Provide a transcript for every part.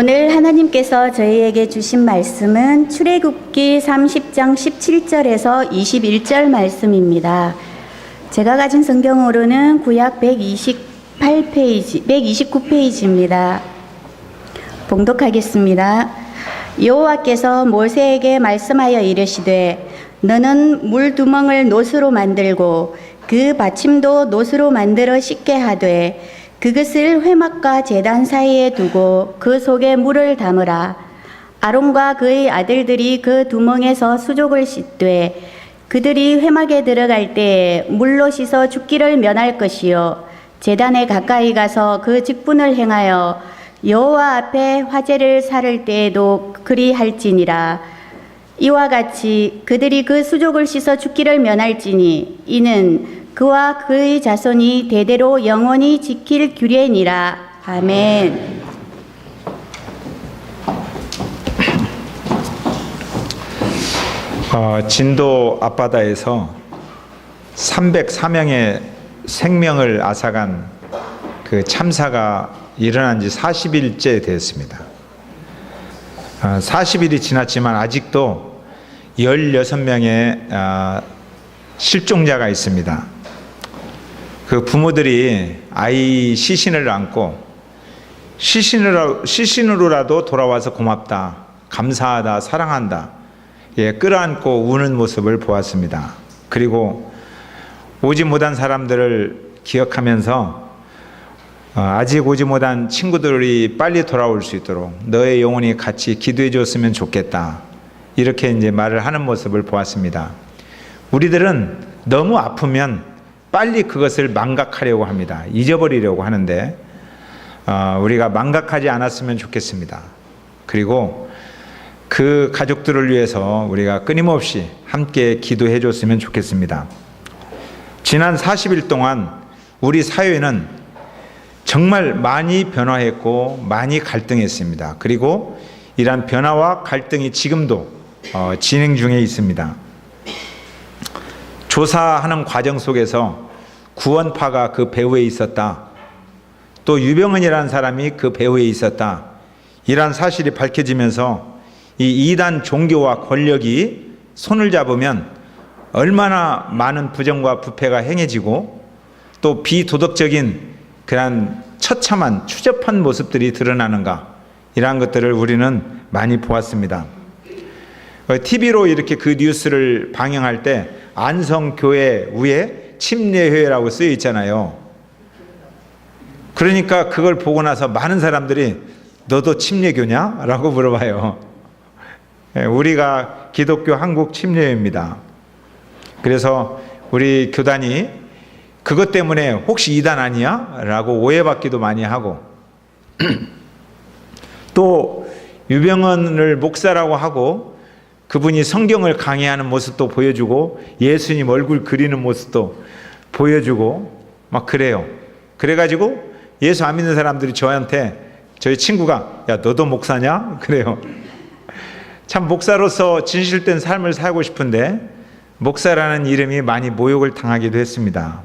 오늘 하나님께서 저희에게 주신 말씀은 출애굽기 30장 17절에서 21절 말씀입니다. 제가 가진 성경으로는 구약 129페이지입니다. 봉독하겠습니다. 여호와께서 모세에게 말씀하여 이르시되 너는 물두멍을 놋으로 만들고 그 받침도 놋으로 만들어 씻게 하되 그것을 회막과 제단 사이에 두고 그 속에 물을 담으라. 아론과 그의 아들들이 그 두멍에서 수족을 씻되 그들이 회막에 들어갈 때에 물로 씻어 죽기를 면할 것이요 제단에 가까이 가서 그 직분을 행하여 여호와 앞에 화제를 살을 때에도 그리할지니라. 이와 같이 그들이 그 수족을 씻어 죽기를 면할지니 이는 그와 그의 자손이 대대로 영원히 지킬 규례니라. 아멘. 진도 앞바다에서 304명의 생명을 앗아간 그 참사가 일어난 지 40일째 되었습니다. 40일이 지났지만 아직도 16명의 실종자가 있습니다. 그 부모들이 아이 시신을 안고 시신으로라도 돌아와서 고맙다, 감사하다, 사랑한다, 끌어안고 우는 모습을 보았습니다. 그리고 오지 못한 사람들을 기억하면서 아직 오지 못한 친구들이 빨리 돌아올 수 있도록 너의 영혼이 같이 기도해 줬으면 좋겠다, 이렇게 이제 말을 하는 모습을 보았습니다. 우리들은 너무 아프면 빨리 그것을 망각하려고 합니다. 잊어버리려고 하는데 우리가 망각하지 않았으면 좋겠습니다. 그리고 그 가족들을 위해서 우리가 끊임없이 함께 기도해 줬으면 좋겠습니다. 지난 40일 동안 우리 사회는 정말 많이 변화했고 많이 갈등했습니다. 그리고 이러한 변화와 갈등이 지금도 진행 중에 있습니다. 조사하는 과정 속에서 구원파가 그 배후에 있었다, 또 유병헌이라는 사람이 그 배후에 있었다, 이러한 사실이 밝혀지면서 이 이단 종교와 권력이 손을 잡으면 얼마나 많은 부정과 부패가 행해지고 또 비도덕적인 그런 처참한 추접한 모습들이 드러나는가, 이러한 것들을 우리는 많이 보았습니다. TV로 이렇게 그 뉴스를 방영할 때 안성교회 위에 침례회라고 쓰여 있잖아요. 그러니까 그걸 보고 나서 많은 사람들이 너도 침례교냐? 라고 물어봐요. 우리가 기독교 한국 침례회입니다. 그래서 우리 교단이 그것 때문에 혹시 이단 아니야? 라고 오해받기도 많이 하고 또 유병헌을 목사라고 하고 그분이 성경을 강의하는 모습도 보여주고 예수님 얼굴 그리는 모습도 보여주고 막 그래요. 그래가지고 예수 안 믿는 사람들이 저한테, 저희 친구가 야 너도 목사냐? 그래요. 참 목사로서 진실된 삶을 살고 싶은데 목사라는 이름이 많이 모욕을 당하기도 했습니다.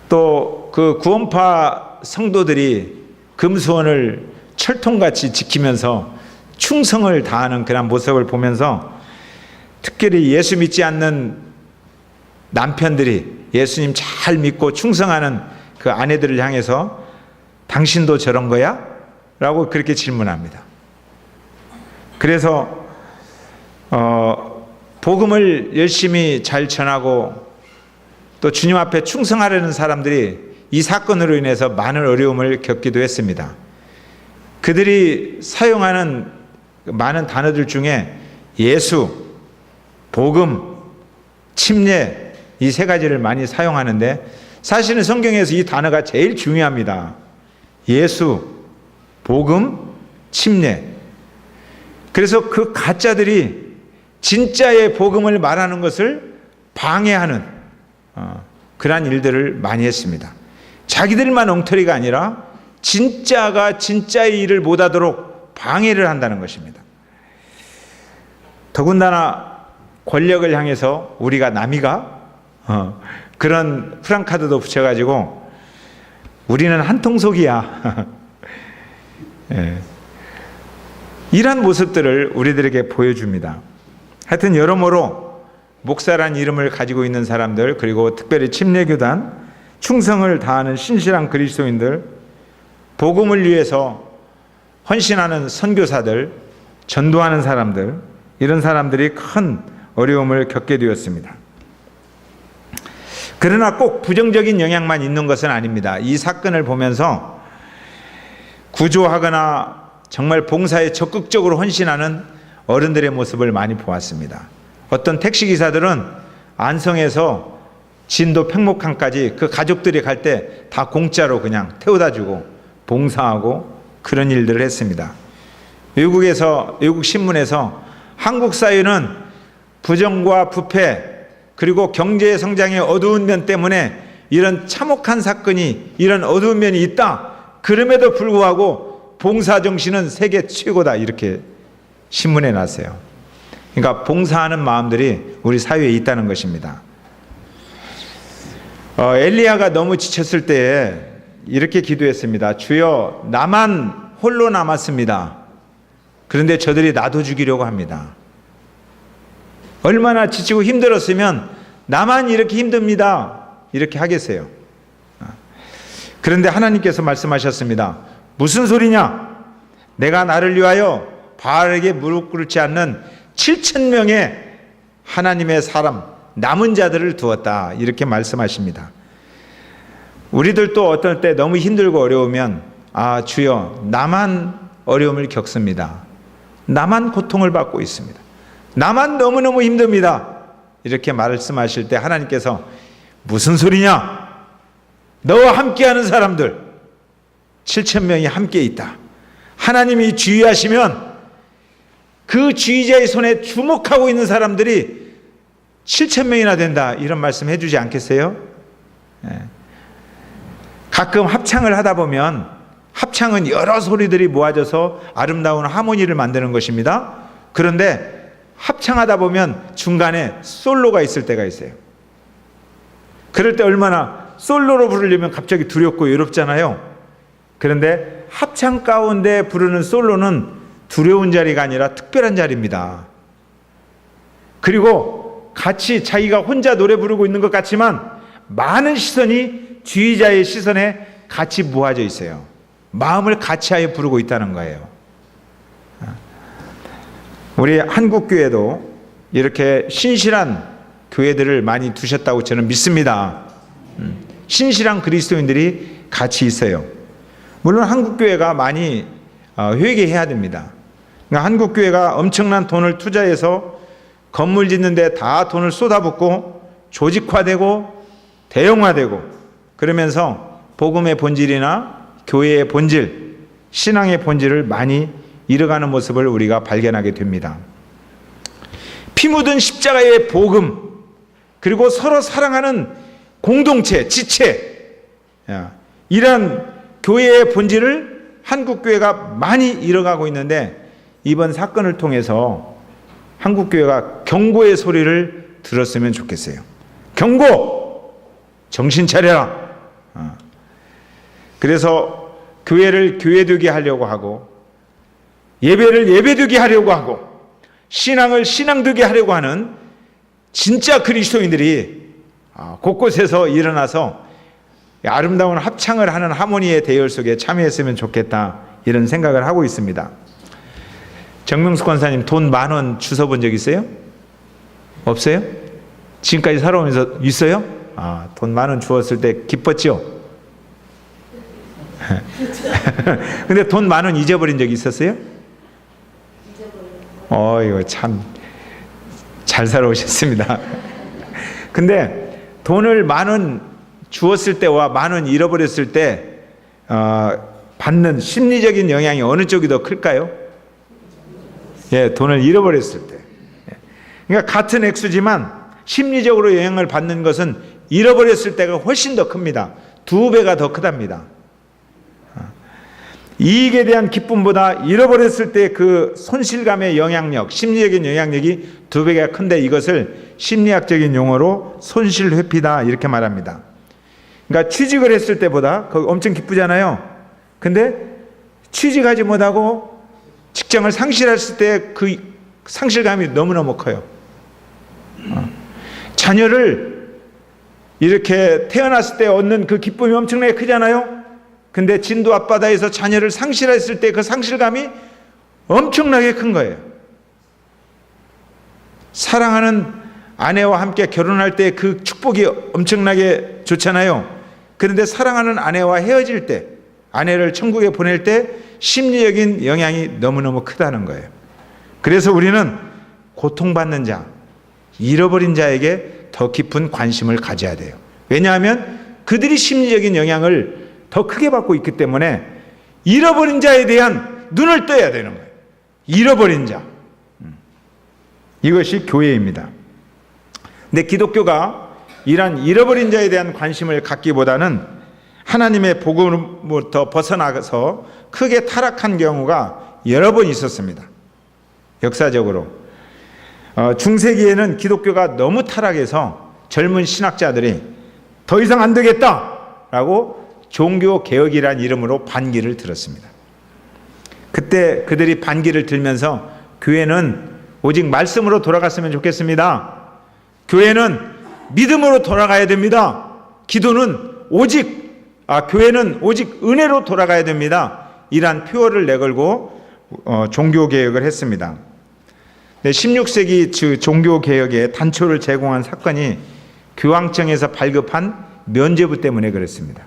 또 그 구원파 성도들이 금수원을 철통같이 지키면서 충성을 다하는 그런 모습을 보면서 특별히 예수 믿지 않는 남편들이 예수님 잘 믿고 충성하는 그 아내들을 향해서 당신도 저런 거야? 라고 그렇게 질문합니다. 그래서 복음을 열심히 잘 전하고 또 주님 앞에 충성하려는 사람들이 이 사건으로 인해서 많은 어려움을 겪기도 했습니다. 그들이 사용하는 많은 단어들 중에 예수, 복음, 침례, 이 세 가지를 많이 사용하는데 사실은 성경에서 이 단어가 제일 중요합니다. 예수, 복음, 침례. 그래서 그 가짜들이 진짜의 복음을 말하는 것을 방해하는 그러한 일들을 많이 했습니다. 자기들만 엉터리가 아니라 진짜가 진짜의 일을 못하도록 방해를 한다는 것입니다. 더군다나 권력을 향해서 우리가 남이가 그런 프랑카드도 붙여가지고 우리는 한통속이야. 예. 이러한 모습들을 우리들에게 보여줍니다. 하여튼 여러모로 목사란 이름을 가지고 있는 사람들, 그리고 특별히 침례교단, 충성을 다하는 신실한 그리스도인들, 복음을 위해서 헌신하는 선교사들, 전도하는 사람들, 이런 사람들이 큰 어려움을 겪게 되었습니다. 그러나 꼭 부정적인 영향만 있는 것은 아닙니다. 이 사건을 보면서 구조하거나 정말 봉사에 적극적으로 헌신하는 어른들의 모습을 많이 보았습니다. 어떤 택시기사들은 안성에서 진도 팽목항까지 그 가족들이 갈 때 다 공짜로 그냥 태워다 주고 봉사하고 그런 일들을 했습니다. 외국 신문에서 한국 사회는 부정과 부패, 그리고 경제 성장의 어두운 면 때문에 이런 참혹한 사건이, 이런 어두운 면이 있다. 그럼에도 불구하고 봉사 정신은 세계 최고다. 이렇게 신문에 났어요. 그러니까 봉사하는 마음들이 우리 사회에 있다는 것입니다. 엘리야가 너무 지쳤을 때에 이렇게 기도했습니다. 주여, 나만 홀로 남았습니다. 그런데 저들이 나도 죽이려고 합니다. 얼마나 지치고 힘들었으면 나만 이렇게 힘듭니다. 이렇게 하겠어요. 그런데 하나님께서 말씀하셨습니다. 무슨 소리냐? 내가 나를 위하여 바알에게 무릎 꿇지 않는 7,000명의 하나님의 사람, 남은 자들을 두었다. 이렇게 말씀하십니다. 우리들도 어떨 때 너무 힘들고 어려우면 주여, 나만 어려움을 겪습니다. 나만 고통을 받고 있습니다. 나만 너무너무 힘듭니다. 이렇게 말씀하실 때 하나님께서 무슨 소리냐? 너와 함께하는 사람들 7,000명이 함께 있다. 하나님이 주의하시면 그 주의자의 손에 주목하고 있는 사람들이 7,000명이나 된다. 이런 말씀 해주지 않겠어요? 가끔 합창을 하다 보면, 합창은 여러 소리들이 모아져서 아름다운 하모니를 만드는 것입니다. 그런데 합창하다 보면 중간에 솔로가 있을 때가 있어요. 그럴 때 얼마나 솔로로 부르려면 갑자기 두렵고 외롭잖아요. 그런데 합창 가운데 부르는 솔로는 두려운 자리가 아니라 특별한 자리입니다. 그리고 같이 자기가 혼자 노래 부르고 있는 것 같지만 많은 시선이 주의자의 시선에 같이 모아져 있어요. 마음을 같이하여 부르고 있다는 거예요. 우리 한국교회도 이렇게 신실한 교회들을 많이 두셨다고 저는 믿습니다. 신실한 그리스도인들이 같이 있어요. 물론 한국교회가 많이 회개해야 됩니다. 그러니까 한국교회가 엄청난 돈을 투자해서 건물 짓는 데 다 돈을 쏟아붓고 조직화되고 대형화되고 그러면서 복음의 본질이나 교회의 본질, 신앙의 본질을 많이 잃어가는 모습을 우리가 발견하게 됩니다. 피 묻은 십자가의 복음, 그리고 서로 사랑하는 공동체, 지체, 이런 교회의 본질을 한국교회가 많이 잃어가고 있는데, 이번 사건을 통해서 한국교회가 경고의 소리를 들었으면 좋겠어요. 경고! 정신 차려라! 그래서 교회를 교회되게 하려고 하고, 예배를 예배되게 하려고 하고, 신앙을 신앙되게 하려고 하는 진짜 그리스도인들이 곳곳에서 일어나서 아름다운 합창을 하는 하모니의 대열 속에 참여했으면 좋겠다, 이런 생각을 하고 있습니다. 정명숙 권사님, 돈 10,000원 주워본 적 있어요? 없어요? 지금까지 살아오면서 있어요? 돈 10,000원 주웠을 때 기뻤죠? 근데 돈 10,000원 잊어버린 적 있었어요? 이거 참 잘 살아오셨습니다. 근데 돈을 10,000원 주었을 때와 10,000원 잃어버렸을 때 받는 심리적인 영향이 어느 쪽이 더 클까요? 예, 돈을 잃어버렸을 때. 그러니까 같은 액수지만 심리적으로 영향을 받는 것은 잃어버렸을 때가 훨씬 더 큽니다. 2배가 더 크답니다. 이익에 대한 기쁨보다 잃어버렸을 때 그 손실감의 영향력, 심리적인 영향력이 2배가 큰데, 이것을 심리학적인 용어로 손실회피다, 이렇게 말합니다. 그러니까 취직을 했을 때보다 엄청 기쁘잖아요. 근데 취직하지 못하고 직장을 상실했을 때 그 상실감이 너무너무 커요. 자녀를 이렇게 태어났을 때 얻는 그 기쁨이 엄청나게 크잖아요. 근데 진도 앞바다에서 자녀를 상실했을 때 그 상실감이 엄청나게 큰 거예요. 사랑하는 아내와 함께 결혼할 때 그 축복이 엄청나게 좋잖아요. 그런데 사랑하는 아내와 헤어질 때, 아내를 천국에 보낼 때 심리적인 영향이 너무너무 크다는 거예요. 그래서 우리는 고통받는 자, 잃어버린 자에게 더 깊은 관심을 가져야 돼요. 왜냐하면 그들이 심리적인 영향을 더 크게 받고 있기 때문에 잃어버린 자에 대한 눈을 떠야 되는 거예요. 잃어버린 자. 이것이 교회입니다. 근데 기독교가 이러한 잃어버린 자에 대한 관심을 갖기보다는 하나님의 복음으로부터 벗어나서 크게 타락한 경우가 여러 번 있었습니다. 역사적으로. 중세기에는 기독교가 너무 타락해서 젊은 신학자들이 더 이상 안 되겠다라고 종교개혁이라는 이름으로 반기를 들었습니다. 그때 그들이 반기를 들면서 교회는 오직 말씀으로 돌아갔으면 좋겠습니다. 교회는 믿음으로 돌아가야 됩니다. 교회는 오직 은혜로 돌아가야 됩니다. 이러한 표어를 내걸고 종교개혁을 했습니다. 16세기 종교개혁에 단초를 제공한 사건이 교황청에서 발급한 면죄부 때문에 그랬습니다.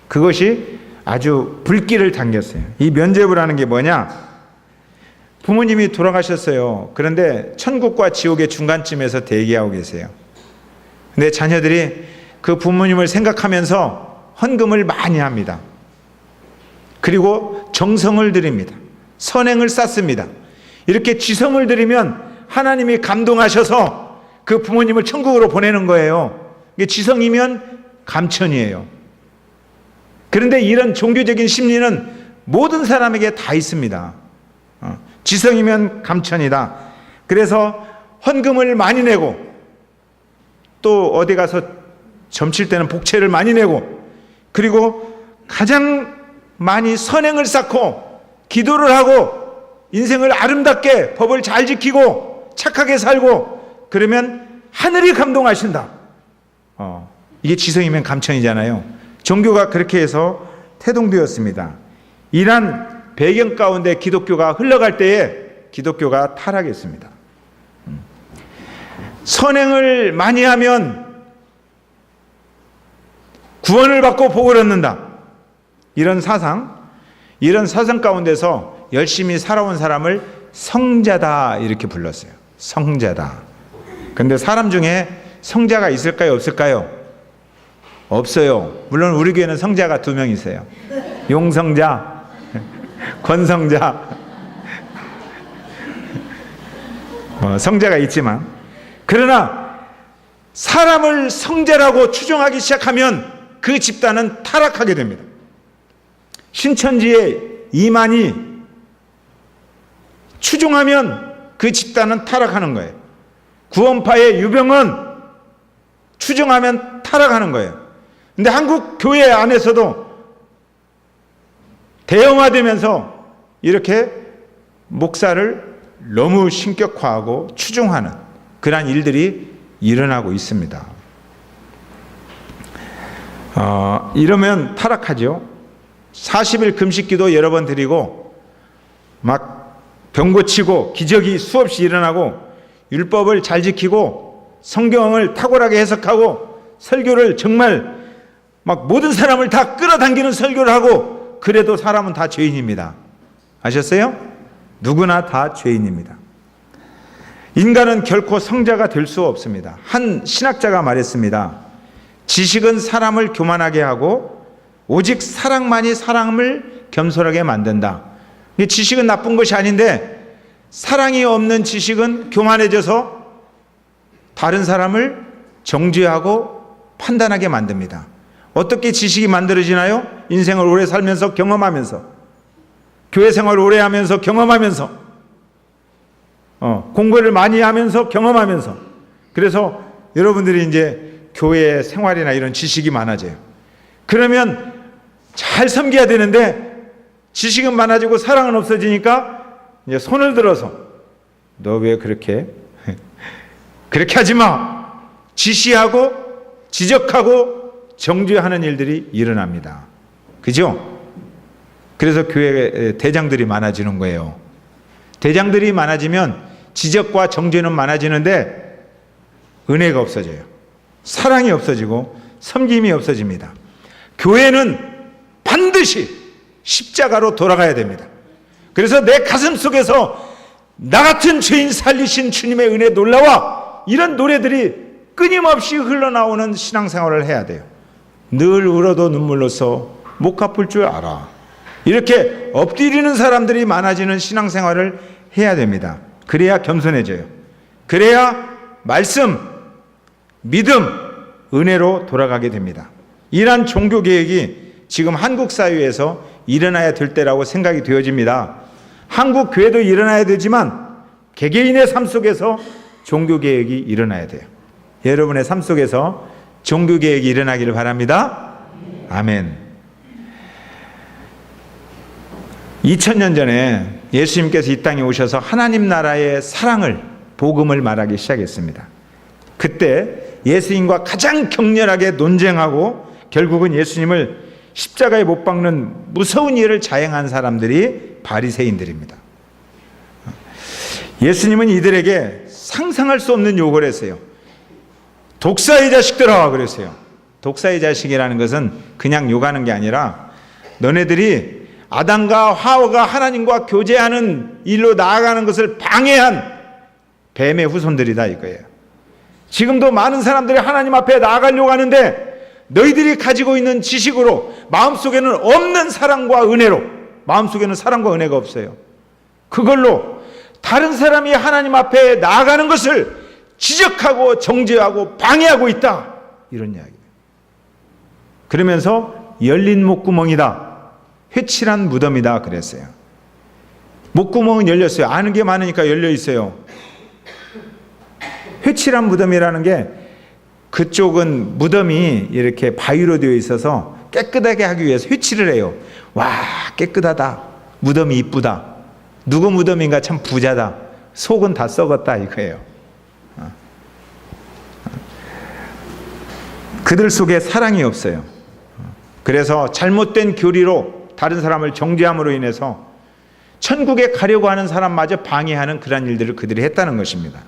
그것이 아주 불길을 당겼어요. 이 면죄부라는 게 뭐냐? 부모님이 돌아가셨어요. 그런데 천국과 지옥의 중간쯤에서 대기하고 계세요. 근데 자녀들이 그 부모님을 생각하면서 헌금을 많이 합니다. 그리고 정성을 드립니다. 선행을 쌓습니다. 이렇게 지성을 드리면 하나님이 감동하셔서 그 부모님을 천국으로 보내는 거예요. 이게 지성이면 감천이에요. 그런데 이런 종교적인 심리는 모든 사람에게 다 있습니다. 지성이면 감천이다. 그래서 헌금을 많이 내고 또 어디 가서 점칠 때는 복채를 많이 내고 그리고 가장 많이 선행을 쌓고 기도를 하고 인생을 아름답게 법을 잘 지키고 착하게 살고 그러면 하늘이 감동하신다. 이게 지성이면 감천이잖아요. 종교가 그렇게 해서 태동되었습니다. 이러한 배경 가운데 기독교가 흘러갈 때에 기독교가 타락했습니다. 선행을 많이 하면 구원을 받고 복을 얻는다. 이런 사상 가운데서 열심히 살아온 사람을 성자다 이렇게 불렀어요. 성자다. 근데 사람 중에 성자가 있을까요? 없을까요? 없어요. 물론 우리 교회는 성자가 2명 있어요. 용성자, 권성자. 성자가 있지만 그러나 사람을 성자라고 추종하기 시작하면 그 집단은 타락하게 됩니다. 신천지의 이만희 추종하면 그 집단은 타락하는 거예요. 구원파의 유병헌 추종하면 타락하는 거예요. 근데 한국 교회 안에서도 대형화되면서 이렇게 목사를 너무 신격화하고 추종하는 그러한 일들이 일어나고 있습니다. 이러면 타락하죠. 40일 금식기도 여러 번 드리고 막 병 고치고 기적이 수없이 일어나고 율법을 잘 지키고 성경을 탁월하게 해석하고 설교를 정말 막 모든 사람을 다 끌어당기는 설교를 하고 그래도 사람은 다 죄인입니다. 아셨어요? 누구나 다 죄인입니다. 인간은 결코 성자가 될 수 없습니다. 한 신학자가 말했습니다. 지식은 사람을 교만하게 하고 오직 사랑만이 사람을 겸손하게 만든다. 지식은 나쁜 것이 아닌데 사랑이 없는 지식은 교만해져서 다른 사람을 정죄하고 판단하게 만듭니다. 어떻게 지식이 만들어지나요? 인생을 오래 살면서 경험하면서 교회 생활을 오래 하면서 경험하면서 공부를 많이 하면서 경험하면서 그래서 여러분들이 이제 교회 생활이나 이런 지식이 많아져요. 그러면 잘 섬겨야 되는데 지식은 많아지고 사랑은 없어지니까 이제 손을 들어서 너 왜 그렇게 하지 마! 지시하고 지적하고 정죄하는 일들이 일어납니다. 그죠? 그래서 교회 대장들이 많아지는 거예요. 대장들이 많아지면 지적과 정죄는 많아지는데 은혜가 없어져요. 사랑이 없어지고 섬김이 없어집니다. 교회는 반드시 십자가로 돌아가야 됩니다. 그래서 내 가슴 속에서 나 같은 죄인 살리신 주님의 은혜 놀라와 이런 노래들이 끊임없이 흘러나오는 신앙생활을 해야 돼요. 늘 울어도 눈물로써 못 갚을 줄 알아. 이렇게 엎드리는 사람들이 많아지는 신앙생활을 해야 됩니다. 그래야 겸손해져요. 그래야 말씀, 믿음, 은혜로 돌아가게 됩니다. 이러한 종교개혁이 지금 한국 사회에서 일어나야 될 때라고 생각이 되어집니다. 한국 교회도 일어나야 되지만 개개인의 삶 속에서 종교개혁이 일어나야 돼요. 여러분의 삶 속에서 종교개혁이 일어나기를 바랍니다. 아멘. 2000년 전에 예수님께서 이 땅에 오셔서 하나님 나라의 사랑을, 복음을 말하기 시작했습니다. 그때 예수님과 가장 격렬하게 논쟁하고 결국은 예수님을 십자가에 못 박는 무서운 일을 자행한 사람들이 바리새인들입니다. 예수님은 이들에게 상상할 수 없는 욕을 했어요. 독사의 자식들아 그랬어요. 독사의 자식이라는 것은 그냥 욕하는 게 아니라 너네들이 아담과 하와가 하나님과 교제하는 일로 나아가는 것을 방해한 뱀의 후손들이다 이거예요. 지금도 많은 사람들이 하나님 앞에 나아가려고 하는데 너희들이 가지고 있는 지식으로 마음속에는 없는 사랑과 은혜로, 마음속에는 사랑과 은혜가 없어요. 그걸로 다른 사람이 하나님 앞에 나아가는 것을 지적하고 정죄하고 방해하고 있다, 이런 이야기예요. 그러면서 열린 목구멍이다, 회칠한 무덤이다 그랬어요. 목구멍은 열렸어요. 아는 게 많으니까 열려 있어요. 회칠한 무덤이라는 게 그쪽은 무덤이 이렇게 바위로 되어 있어서 깨끗하게 하기 위해서 회칠을 해요. 와, 깨끗하다, 무덤이 이쁘다, 누구 무덤인가 참 부자다, 속은 다 썩었다 이거예요. 그들 속에 사랑이 없어요. 그래서 잘못된 교리로 다른 사람을 정죄함으로 인해서 천국에 가려고 하는 사람마저 방해하는 그런 일들을 그들이 했다는 것입니다.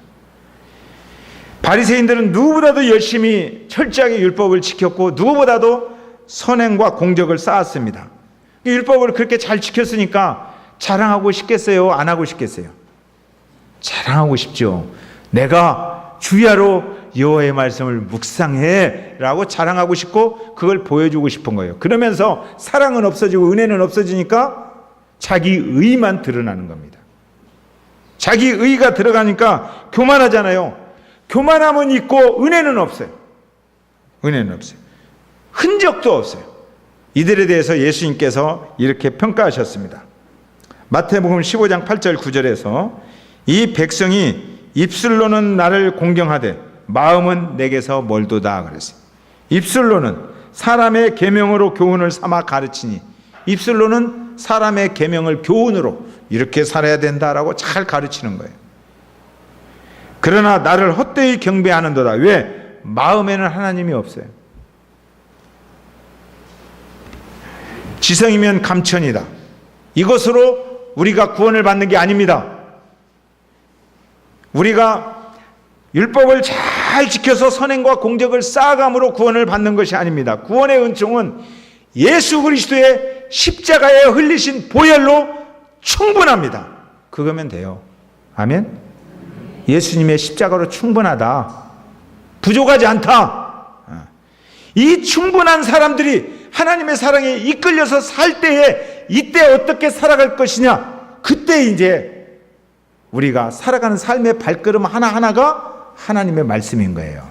바리새인들은 누구보다도 열심히 철저하게 율법을 지켰고 누구보다도 선행과 공적을 쌓았습니다. 율법을 그렇게 잘 지켰으니까 자랑하고 싶겠어요? 안 하고 싶겠어요? 자랑하고 싶죠. 내가 주야로 여호와의 말씀을 묵상해 라고 자랑하고 싶고 그걸 보여주고 싶은 거예요. 그러면서 사랑은 없어지고 은혜는 없어지니까 자기 의만 드러나는 겁니다. 자기 의가 들어가니까 교만하잖아요. 교만함은 있고 은혜는 없어요. 은혜는 없어요. 흔적도 없어요. 이들에 대해서 예수님께서 이렇게 평가하셨습니다. 마태복음 15장 8절 9절에서 이 백성이 입술로는 나를 공경하되 마음은 내게서 멀도다 그랬어요. 입술로는 사람의 계명으로 교훈을 삼아 가르치니, 입술로는 사람의 계명을 교훈으로 이렇게 살아야 된다라고 잘 가르치는 거예요. 그러나 나를 헛되이 경배하는도다. 왜? 마음에는 하나님이 없어요. 지성이면 감천이다. 이것으로 우리가 구원을 받는 게 아닙니다. 우리가 율법을 잘 지켜서 선행과 공적을 쌓아감으로 구원을 받는 것이 아닙니다. 구원의 은총은 예수 그리스도의 십자가에 흘리신 보혈로 충분합니다. 그거면 돼요. 아멘. 예수님의 십자가로 충분하다, 부족하지 않다. 이 충분한 사람들이 하나님의 사랑에 이끌려서 살 때에 이때 어떻게 살아갈 것이냐, 그때 이제 우리가 살아가는 삶의 발걸음 하나하나가 하나님의 말씀인 거예요.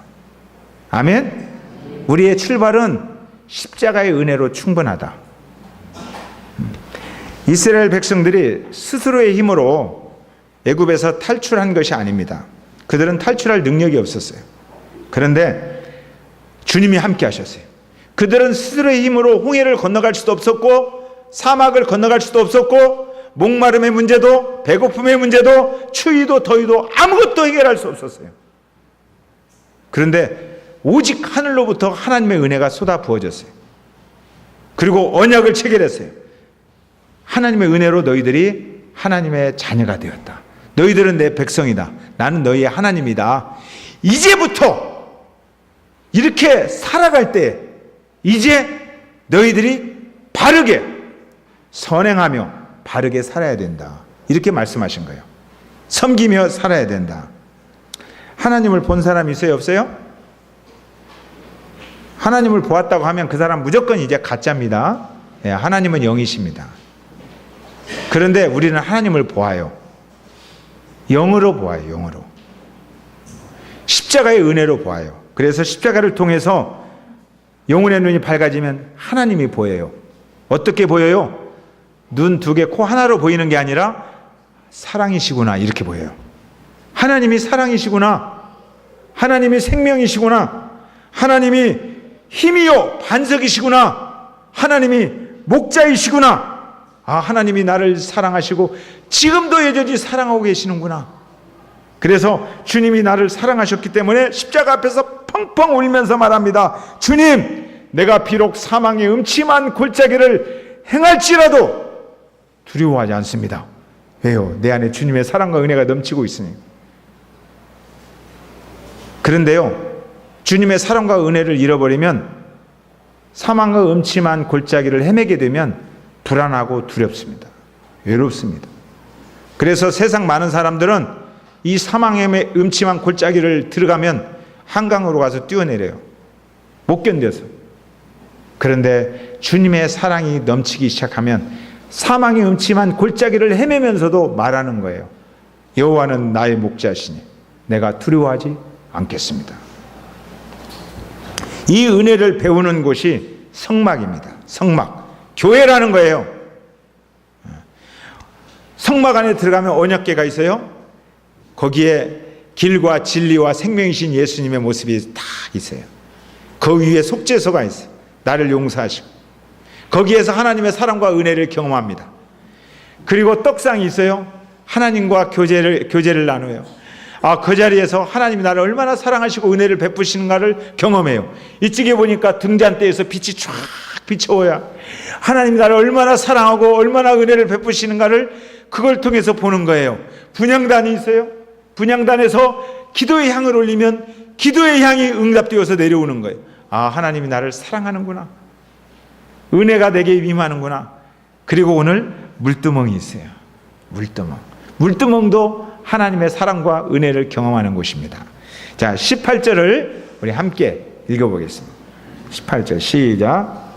아멘. 우리의 출발은 십자가의 은혜로 충분하다. 이스라엘 백성들이 스스로의 힘으로 애굽에서 탈출한 것이 아닙니다. 그들은 탈출할 능력이 없었어요. 그런데 주님이 함께 하셨어요. 그들은 스스로의 힘으로 홍해를 건너갈 수도 없었고 사막을 건너갈 수도 없었고 목마름의 문제도, 배고픔의 문제도, 추위도 더위도 아무것도 해결할 수 없었어요. 그런데 오직 하늘로부터 하나님의 은혜가 쏟아 부어졌어요. 그리고 언약을 체결했어요. 하나님의 은혜로 너희들이 하나님의 자녀가 되었다. 너희들은 내 백성이다. 나는 너희의 하나님이다. 이제부터 이렇게 살아갈 때 이제 너희들이 바르게 선행하며 바르게 살아야 된다. 이렇게 말씀하신 거예요. 섬기며 살아야 된다. 하나님을 본 사람이 있어요? 없어요? 하나님을 보았다고 하면 그 사람 무조건 이제 가짜입니다. 예, 하나님은 영이십니다. 그런데 우리는 하나님을 보아요. 영으로 보아요. 영으로. 십자가의 은혜로 보아요. 그래서 십자가를 통해서 영혼의 눈이 밝아지면 하나님이 보여요. 어떻게 보여요? 눈 두 개, 코 하나로 보이는 게 아니라 사랑이시구나 이렇게 보여요. 하나님이 사랑이시구나. 하나님이 생명이시구나. 하나님이 힘이요 반석이시구나. 하나님이 목자이시구나. 아, 하나님이 나를 사랑하시고 지금도 여전히 사랑하고 계시는구나. 그래서 주님이 나를 사랑하셨기 때문에 십자가 앞에서 펑펑 울면서 말합니다. 주님, 내가 비록 사망의 음침한 골짜기를 행할지라도 두려워하지 않습니다. 왜요? 내 안에 주님의 사랑과 은혜가 넘치고 있으니. 그런데요, 주님의 사랑과 은혜를 잃어버리면 사망과 음침한 골짜기를 헤매게 되면 불안하고 두렵습니다. 외롭습니다. 그래서 세상 많은 사람들은 이 사망의 음침한 골짜기를 들어가면 한강으로 가서 뛰어내려요. 못 견뎌서. 그런데 주님의 사랑이 넘치기 시작하면 사망의 음침한 골짜기를 헤매면서도 말하는 거예요. 여호와는 나의 목자시니 내가 두려워하지 않겠습니다. 이 은혜를 배우는 곳이 성막입니다. 성막. 교회라는 거예요. 성막 안에 들어가면 언약궤가 있어요. 거기에 길과 진리와 생명이신 예수님의 모습이 다 있어요. 그 위에 속죄소가 있어요. 나를 용서하시고. 거기에서 하나님의 사랑과 은혜를 경험합니다. 그리고 떡상이 있어요. 하나님과 교제를 나누어요. 아, 그 자리에서 하나님이 나를 얼마나 사랑하시고 은혜를 베푸시는가를 경험해요. 이쪽에 보니까 등잔대에서 빛이 쫙 비춰오야 하나님이 나를 얼마나 사랑하고 얼마나 은혜를 베푸시는가를 그걸 통해서 보는 거예요. 분향단이 있어요. 분향단에서 기도의 향을 올리면 기도의 향이 응답되어서 내려오는 거예요. 아, 하나님이 나를 사랑하는구나. 은혜가 내게 임하는구나. 그리고 오늘 물두멍이 있어요. 물두멍. 물두멍도 하나님의 사랑과 은혜를 경험하는 곳입니다. 자, 18절을 우리 함께 읽어보겠습니다. 18절 시작.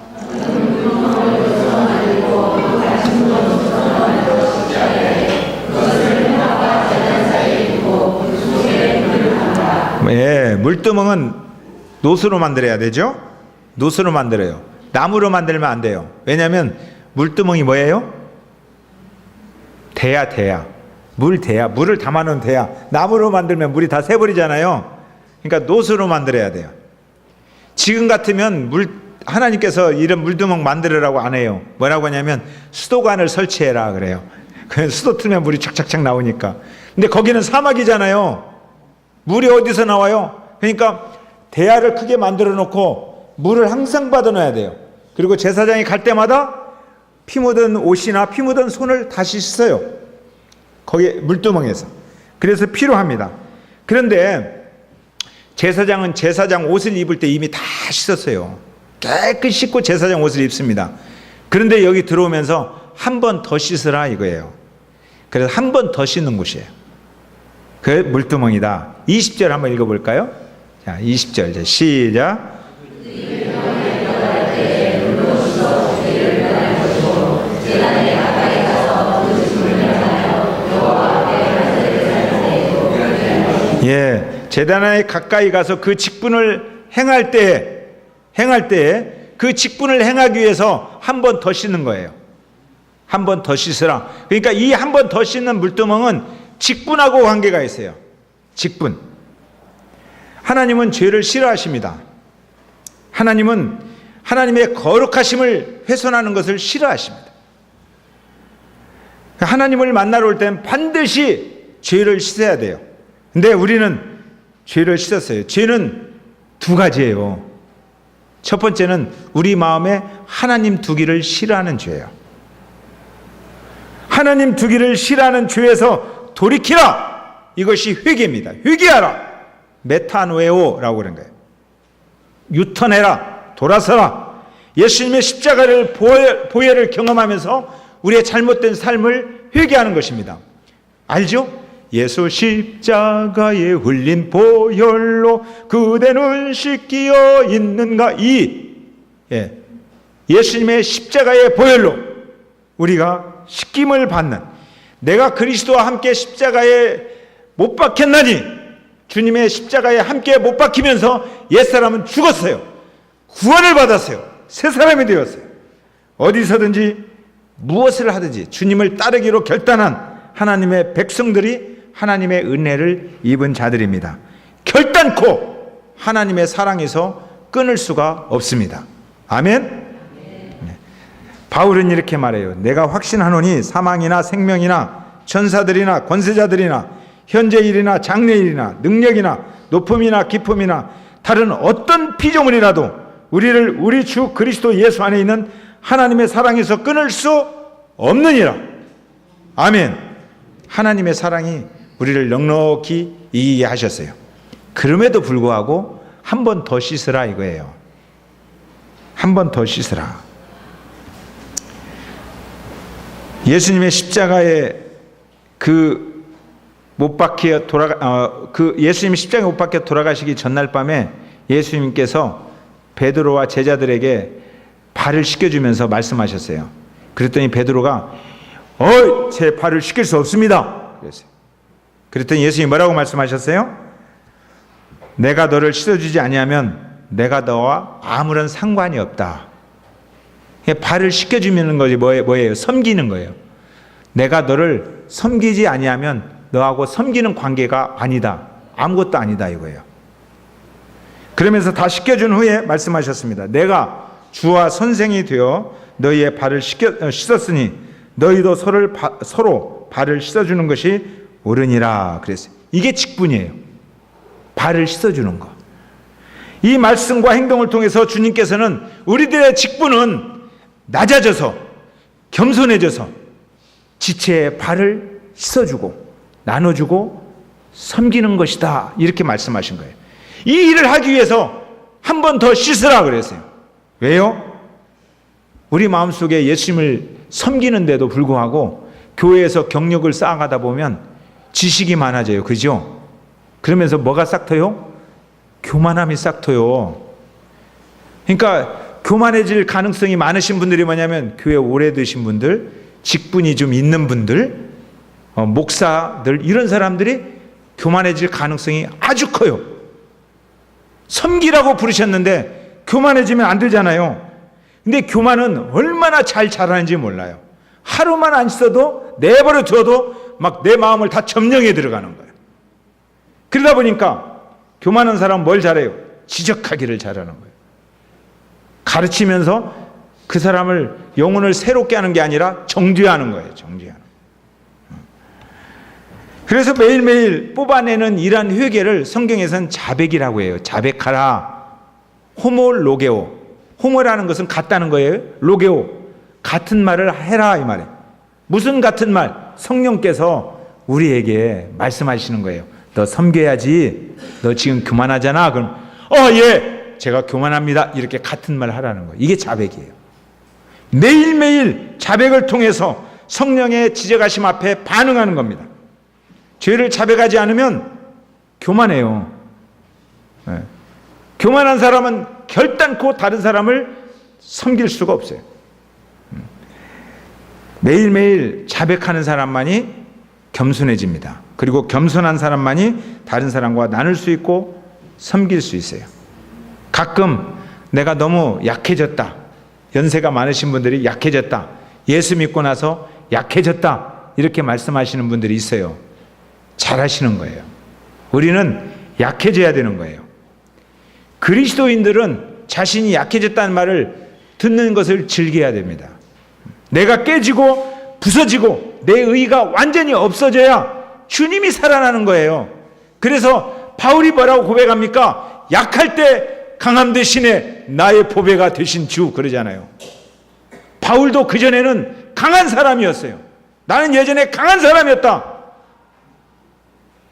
예, 물두멍은 노수로 만들어야 되죠? 노수로 만들어요. 나무로 만들면 안 돼요. 왜냐하면 물두멍이 뭐예요? 대야. 물대야. 물을 담아놓은 대야. 나무로 만들면 물이 다 새버리잖아요. 그러니까 노수로 만들어야 돼요. 지금 같으면 하나님께서 이런 물두멍 만들으라고 안 해요. 뭐라고 하냐면 수도관을 설치해라 그래요. 그냥 수도 틀면 물이 착착착 나오니까. 근데 거기는 사막이잖아요. 물이 어디서 나와요? 그러니까 대야를 크게 만들어 놓고 물을 항상 받아 놔야 돼요. 그리고 제사장이 갈 때마다 피 묻은 옷이나 피 묻은 손을 다시 씻어요. 거기 물두멍에서. 그래서 필요합니다. 그런데 제사장은 제사장 옷을 입을 때 이미 다 씻었어요. 깨끗이 씻고 제사장 옷을 입습니다. 그런데 여기 들어오면서 한 번 더 씻으라 이거예요. 그래서 한 번 더 씻는 곳이에요. 그 물두멍이다. 20절 한번 읽어볼까요? 자, 20절 시작. 예, 제단에 가까이 가서 그 직분을 행할 때 그 직분을 행하기 위해서 한 번 더 씻는 거예요. 한 번 더 씻으라. 그러니까 이 한 번 더 씻는 물두멍은 직분하고 관계가 있어요. 직분. 하나님은 죄를 싫어하십니다. 하나님은 하나님의 거룩하심을 훼손하는 것을 싫어하십니다. 하나님을 만나러 올 땐 반드시 죄를 씻어야 돼요. 근데 우리는 죄를 씻었어요. 죄는 두 가지예요. 첫 번째는 우리 마음에 하나님 두기를 싫어하는 죄예요. 하나님 두기를 싫어하는 죄에서 돌이키라. 이것이 회개입니다. 회개하라. 메타노에오라고 그런 거예요. 유턴해라. 돌아서라. 예수님의 십자가를 보혈을 경험하면서 우리의 잘못된 삶을 회개하는 것입니다. 알죠? 예수 십자가에 흘린 보혈로 그대는 씻기어 있는가. 예수님의 십자가의 보혈로 우리가 씻김을 받는, 내가 그리스도와 함께 십자가에 못 박혔나니, 주님의 십자가에 함께 못 박히면서 옛사람은 죽었어요. 구원을 받았어요. 새 사람이 되었어요. 어디서든지 무엇을 하든지 주님을 따르기로 결단한 하나님의 백성들이 하나님의 은혜를 입은 자들입니다. 결단코 하나님의 사랑에서 끊을 수가 없습니다. 아멘. 네. 바울은 이렇게 말해요. 내가 확신하노니 사망이나 생명이나 천사들이나 권세자들이나 현재 일이나 장래 일이나 능력이나 높음이나 깊음이나 다른 어떤 피조물이라도 우리를 우리 주 그리스도 예수 안에 있는 하나님의 사랑에서 끊을 수 없느니라. 아멘. 하나님의 사랑이 우리를 넉넉히 이기게 하셨어요. 그럼에도 불구하고 한 번 더 씻으라 이거예요. 한 번 더 씻으라. 예수님의 십자가에 예수님이 십자가에 못 박혀 돌아가시기 전날 밤에 예수님께서 베드로와 제자들에게 발을 씻겨주면서 말씀하셨어요. 그랬더니 베드로가 제 발을 씻길 수 없습니다. 그랬더니 예수님이 뭐라고 말씀하셨어요? 내가 너를 씻어주지 아니하면 내가 너와 아무런 상관이 없다. 발을 씻겨주는 것이 뭐예요? 섬기는 거예요. 내가 너를 섬기지 아니하면 너하고 섬기는 관계가 아니다. 아무것도 아니다 이거예요. 그러면서 다 씻겨준 후에 말씀하셨습니다. 내가 주와 선생이 되어 너희의 발을 씻었으니 너희도 서로 발을 씻어주는 것이 옳으니라 그랬어요. 이게 직분이에요. 발을 씻어주는 거. 이 말씀과 행동을 통해서 주님께서는 우리들의 직분은 낮아져서 겸손해져서 지체의 발을 씻어주고 나눠주고 섬기는 것이다 이렇게 말씀하신 거예요. 이 일을 하기 위해서 한 번 더 씻으라 그랬어요. 왜요? 우리 마음속에 예수님을 섬기는데도 불구하고 교회에서 경력을 쌓아가다 보면 지식이 많아져요. 그죠? 그러면서 뭐가 싹 터요? 교만함이 싹 터요. 그러니까 교만해질 가능성이 많으신 분들이 뭐냐면 교회 오래 드신 분들, 직분이 좀 있는 분들, 목사들 이런 사람들이 교만해질 가능성이 아주 커요. 섬기라고 부르셨는데 교만해지면 안 되잖아요. 근데 교만은 얼마나 잘 자라는지 몰라요. 하루만 안 있어도 내버려 두어도 막 내 마음을 다 점령해 들어가는 거예요. 그러다 보니까 교만한 사람은 뭘 잘해요? 지적하기를 잘하는 거예요. 가르치면서 그 사람을 영혼을 새롭게 하는 게 아니라 정죄하는 거예요. 정죄하는. 그래서 매일매일 뽑아내는 이러한 회개를 성경에서는 자백이라고 해요. 자백하라. 호모로게오. 호모라는 것은 같다는 거예요. 로게오. 같은 말을 해라 이 말이에요. 무슨 같은 말? 성령께서 우리에게 말씀하시는 거예요. 너 섬겨야지. 너 지금 교만하잖아. 그럼 예. 제가 교만합니다. 이렇게 같은 말 하라는 거예요. 이게 자백이에요. 매일매일 자백을 통해서 성령의 지적하심 앞에 반응하는 겁니다. 죄를 자백하지 않으면 교만해요. 네. 교만한 사람은 결단코 다른 사람을 섬길 수가 없어요. 매일매일 자백하는 사람만이 겸손해집니다. 그리고 겸손한 사람만이 다른 사람과 나눌 수 있고 섬길 수 있어요. 가끔 내가 너무 약해졌다. 연세가 많으신 분들이 약해졌다. 예수 믿고 나서 약해졌다. 이렇게 말씀하시는 분들이 있어요. 잘하시는 거예요. 우리는 약해져야 되는 거예요. 그리스도인들은 자신이 약해졌다는 말을 듣는 것을 즐겨야 됩니다. 내가 깨지고 부서지고 내 의가 완전히 없어져야 주님이 살아나는 거예요. 그래서 바울이 뭐라고 고백합니까? 약할 때 강함 대신에 나의 보배가 되신 주 그러잖아요. 바울도 그전에는 강한 사람이었어요. 나는 예전에 강한 사람이었다.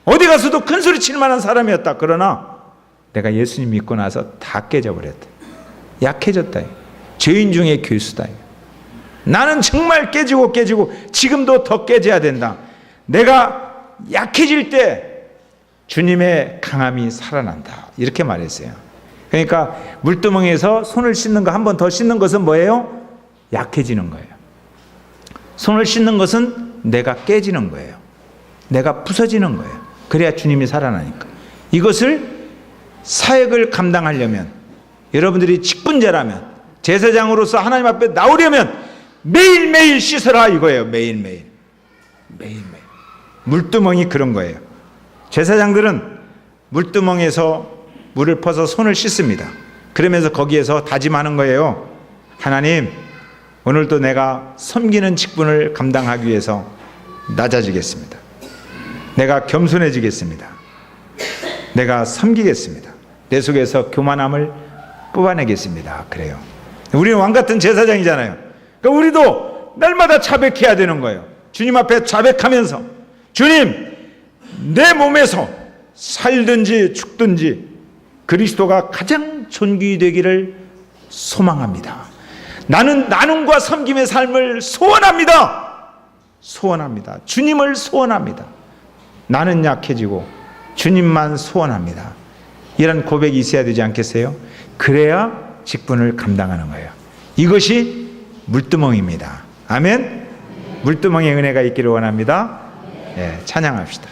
어디 가서도 큰 소리 칠 만한 사람이었다. 그러나 내가 예수님 믿고 나서 다 깨져버렸다. 약해졌다. 죄인 중에 괴수다. 나는 정말 깨지고 지금도 더 깨져야 된다. 내가 약해질 때 주님의 강함이 살아난다. 이렇게 말했어요. 그러니까 물두멍에서 손을 씻는 거 한 번 더 씻는 것은 뭐예요? 약해지는 거예요. 손을 씻는 것은 내가 깨지는 거예요. 내가 부서지는 거예요. 그래야 주님이 살아나니까. 이것을 사역을 감당하려면, 여러분들이 직분자라면, 제사장으로서 하나님 앞에 나오려면 매일매일 씻어라 이거예요. 매일매일. 물두멍이 그런 거예요. 제사장들은 물두멍에서 물을 퍼서 손을 씻습니다. 그러면서 거기에서 다짐하는 거예요. 하나님, 오늘도 내가 섬기는 직분을 감당하기 위해서 낮아지겠습니다. 내가 겸손해지겠습니다. 내가 섬기겠습니다. 내 속에서 교만함을 뽑아내겠습니다. 그래요. 우리는 왕같은 제사장이잖아요. 그러니까 우리도 날마다 자백해야 되는 거예요. 주님 앞에 자백하면서, 주님, 내 몸에서 살든지 죽든지 그리스도가 가장 존귀 되기를 소망합니다. 나는 나눔과 섬김의 삶을 소원합니다. 주님을 소원합니다. 나는 약해지고 주님만 소원합니다. 이런 고백이 있어야 되지 않겠어요? 그래야 직분을 감당하는 거예요. 이것이 물두멍입니다. 아멘. 물두멍의 은혜가 있기를 원합니다. 네, 찬양합시다.